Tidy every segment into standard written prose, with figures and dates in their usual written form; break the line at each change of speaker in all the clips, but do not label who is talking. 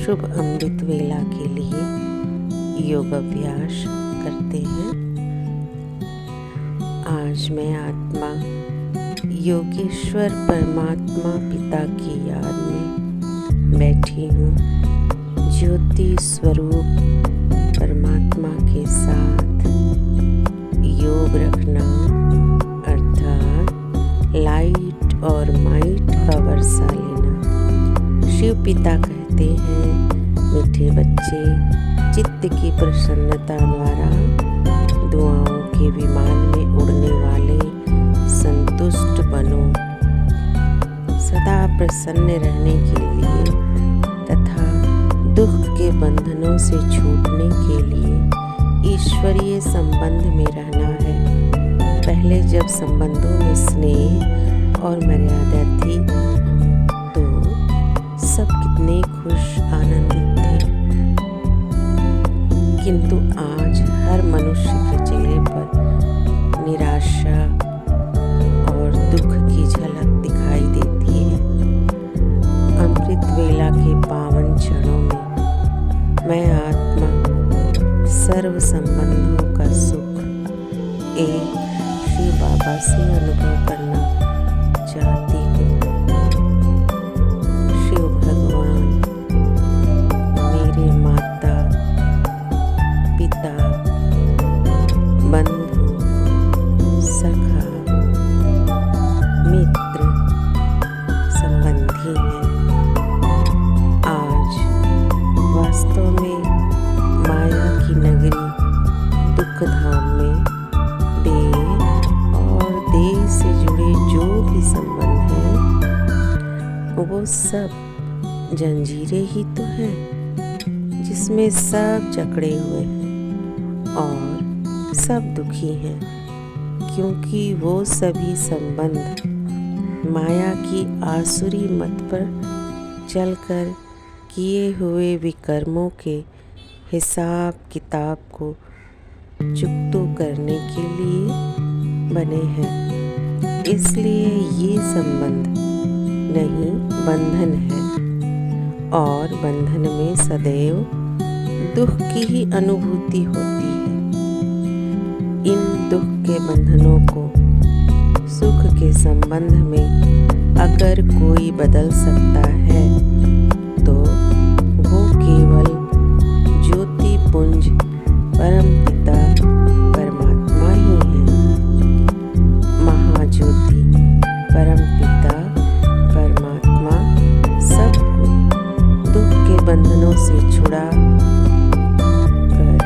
शुभ अमृत वेला के लिए योग अभ्यास करते हैं। आज मैं आत्मा योगेश्वर परमात्मा पिता की याद में बैठी हूँ। ज्योति स्वरूप परमात्मा के साथ योग रखना अर्थात लाइट और माइट का वर्षा लेना। शिव पिता कहते हैं, मीठे बच्चे चित्त की प्रसन्नता द्वारा दुआओं के विमान में उड़ने वाले संतुष्ट बनो। सदा प्रसन्न रहने के लिए तथा दुख के बंधनों से छूटने के लिए ईश्वरीय संबंध में रहना है। पहले जब संबंधों में स्नेह और मर्यादा थी तो सब कितने खुश आनंदित थे, किंतु आज हर मनुष्य के चेहरे पर निराशा और दुख की झलक दिखाई देती है। अमृत वेला के पावन क्षणों में मैं आत्मा सर्व संबंधों का सुख एक शिव बाबा से अनुभव करना चाहती हूँ। शिव भगवान मेरे माता पिता बंधु सखा मित्र संबंधी हैं। आज वास्तव में माया की नगरी दुख धाम में देह से जुड़े जो भी संबंध हैं वो सब जंजीरें ही तो हैं, जिसमें सब जकड़े हुए हैं और सब दुखी हैं, क्योंकि वो सभी संबंध माया की आसुरी मत पर चलकर किए हुए विकर्मों के हिसाब किताब को चुकता करने के लिए बने हैं। इसलिए ये संबंध नहीं बंधन है, और बंधन में सदैव दुख की ही अनुभूति होती है। इन दुख के बंधनों को सुख के संबंध में अगर कोई बदल सकता है तो वो केवल ज्योति पुंज परम पिता परमात्मा ही है। महाज्योति परम पिता परमात्मा सबको दुख के बंधनों से छुड़ा कर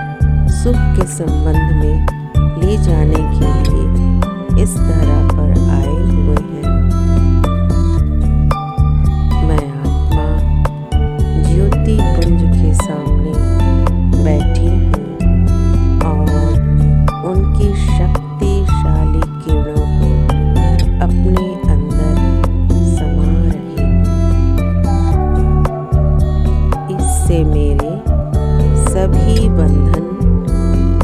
सुख के संबंध में ले जाने के लिए इस धरा पर आए हुए हैं। मैं आत्मा ज्योति पुंज के सामने बैठी हूँ और उनकी शक्तिशाली किरणों को अपने अंदर समा रही हूँ। इससे मेरे सभी बंधन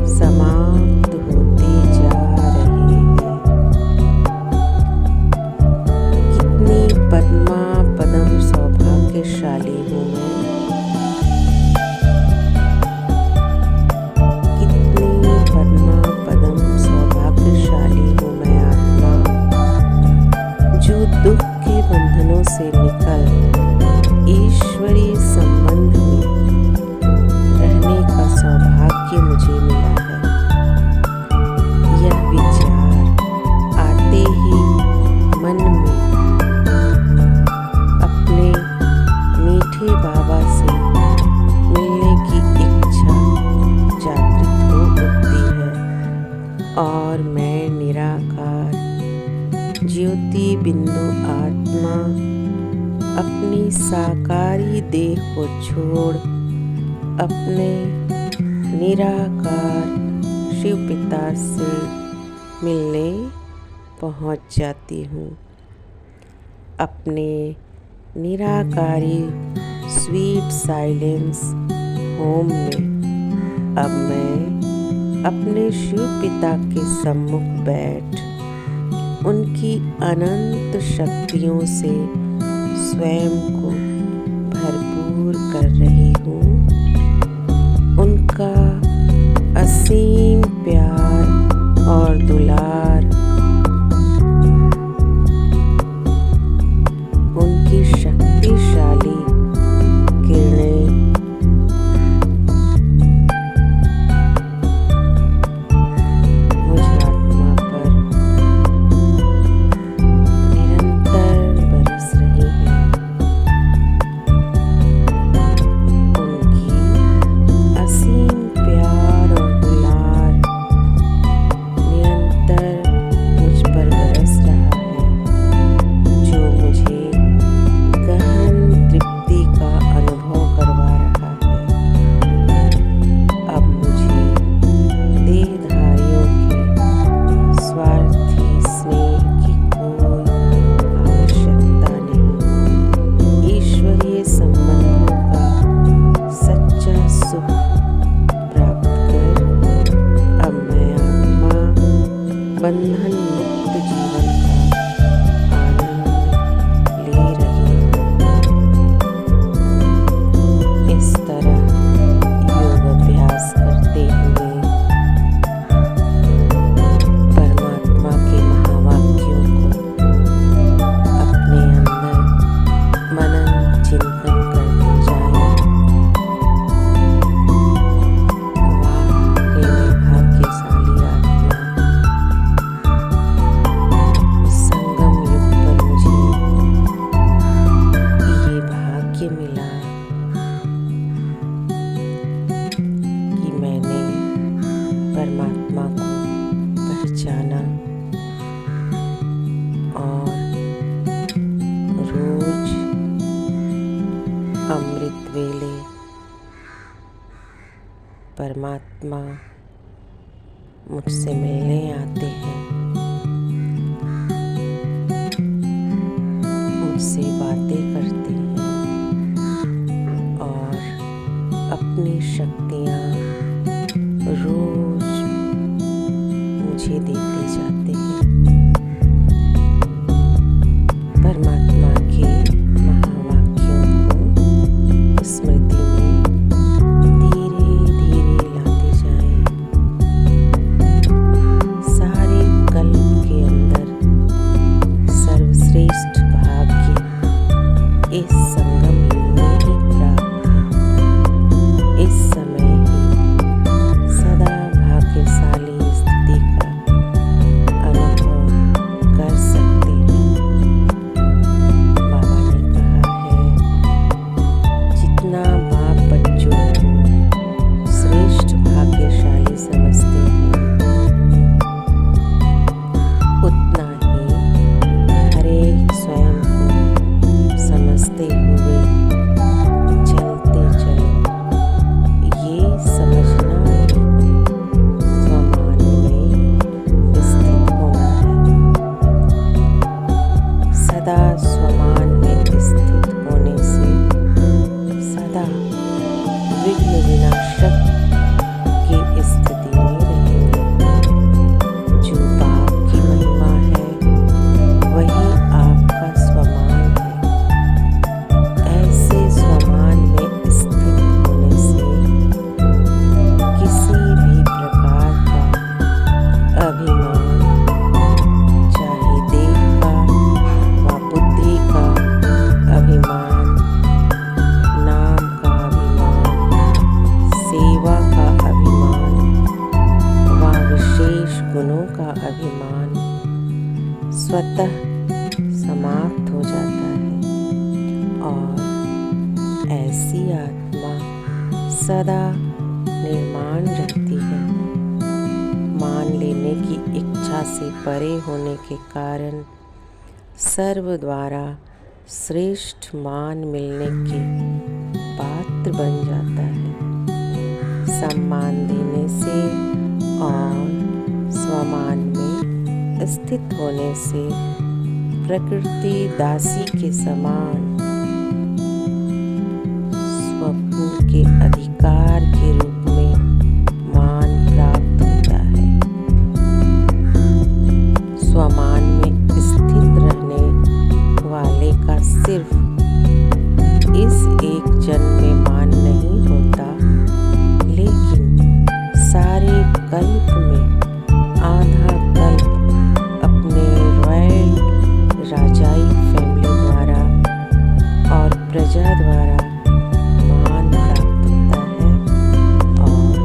समाप्त होते जा रहे हैं। कितनी पद्मा पदम सौभाग्यशाली हूँ मैं। कितनी पद्मा पदम सौभाग्यशाली हूँ मैं आत्मा, जो दुख के बंधनों से निकल ईश्वरीय संबंध में रहने का सौभाग्य मुझे मिला है। यह विचार आते ही मन में अपने मीठे बाबा से मिलने की इच्छा जागृत हो उठती है, और मैं निराकार ज्योति बिंदु आत्मा अपनी साकारी देह को छोड़ अपने निराकार शिव पिता से मिलने पहुंच जाती हूँ। अपने निराकारी स्वीट साइलेंस होम में अब मैं अपने शिव पिता के सम्मुख बैठ उनकी अनंत शक्तियों से स्वयं को भरपूर कर रही हूँ उनका असीम प्यार और दुलार, उनकी शक्तिशाली किरणें मुझ आत्मा पर निरंतर बरस रही हैं। उनकी असीम प्यार और दुलार निरंतर मुझ पर बरस रहा है, जो मुझे गहन तृप्ति का अनुभव करवा रहा है। अब मुझे देहधारियों के स्वार्थी स्नेह की कोई आवश्यकता नहीं। ईश्वरीय संबंधों का सच्चा सुख प्राप्त कर अब मैं आत्मा बंधन मुक्त जीवन का आनंद ले रही हूँ। इस तरह योग अभ्यास करते हुए परमात्मा के महावाक्यों को अपने अंदर मनन चिंतन करते जाएं। वाकई में भाग्यशाली आत्मा। संगम युग पर मुझे ये भाग्य मिला कि मैंने परमात्मा को पहचाना और रोज अमृत वेले परमात्मा मुझसे मिलने आते हैं, मुझसे बातें करते हैं और अपनी शक्तियाँ रोज मुझे देते जाते हैं। परमात्मा के महावाक्यों को स्मृति में धीरे धीरे लाते जाएं। सारे कल्प के अंदर सर्वश्रेष्ठ भाग्य इस संगम युग में ही प्राप्त है। इस समय ही सदा भाग्यशाली स्थिति का अनुभव कर सकते हैं। बाबा ने कहा है, जितना बाप बच्चों को श्रेष्ठ भाग्यशाली समझते हैं, उतना ही हर एक स्वयं को समझते हुए चलते चलो। ये समझना ही स्वमान में स्थित होना है। सदा स्वमान में स्थित होने से सदा विघ्न विनाशक की स्थिति में रहेंगे। जो बाप की महिमा है वही आपका स्वमान है। ऐसे स्वमान में स्थित होने से किसी भी प्रकार का अभिमान, चाहे देह का व बुद्धि का अभिमान, नाम का अभिमान, सेवा का अभिमान व विशेष गुणों का अभिमान स्वतः समाप्त हो जाता है और ऐसी आत्मा सदा निर्माण रहती है। मान लेने की इच्छा से परे होने के कारण सर्व द्वारा श्रेष्ठ मान मिलने के पात्र बन जाता है। सम्मान देने से और स्वमान में स्थित होने से प्रकृति दासी के समान स्वप्न के अधिकार के रूप में मान प्राप्त होता है। स्वमान में स्थित रहने वाले का सिर्फ इस एक जन्म में मान नहीं पूजा द्वारा मान प्राप्त होता है और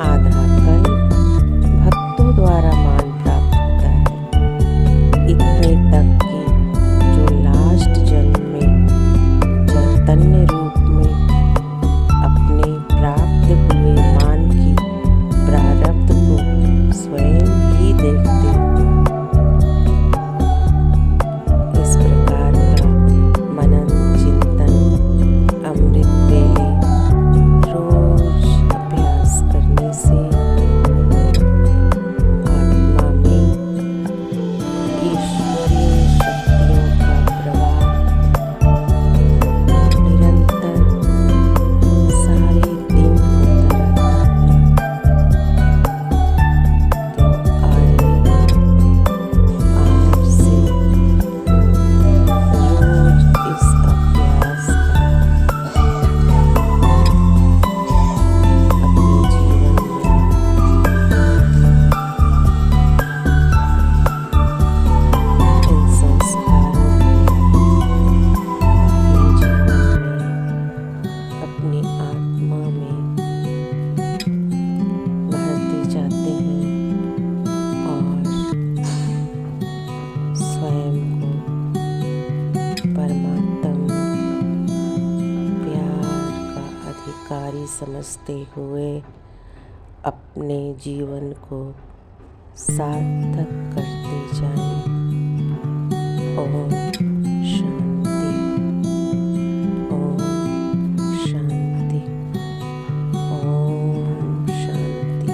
आधा कल भक्तों द्वारा मान प्राप्त होता है। इतने तक कि जो लास्ट जन्म में चैतन्य रूप में अपने प्राप्त हुए मान की प्रारब्ध को स्वयं ही देखते। इस प्रकार का मनन चिंतन अमृत वेले रोज अभ्यास करने से आत्मा में ईश्वरीय शक्तियों का प्रवाह निरंतर सारे दिन होता रहता है। तो आइए आज से रोज इस अभ्यास का अपने जीवन में इन संस्कारों को अपने जीवन में अपनी आत्मा में भरते जाते हैं और स्वयं को परमात्म प्यार का अधिकारी समझते हुए अपने जीवन को सार्थक करते जाएं। ओम शांति, ओम शांति, ओम शांति।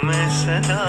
मैं सदा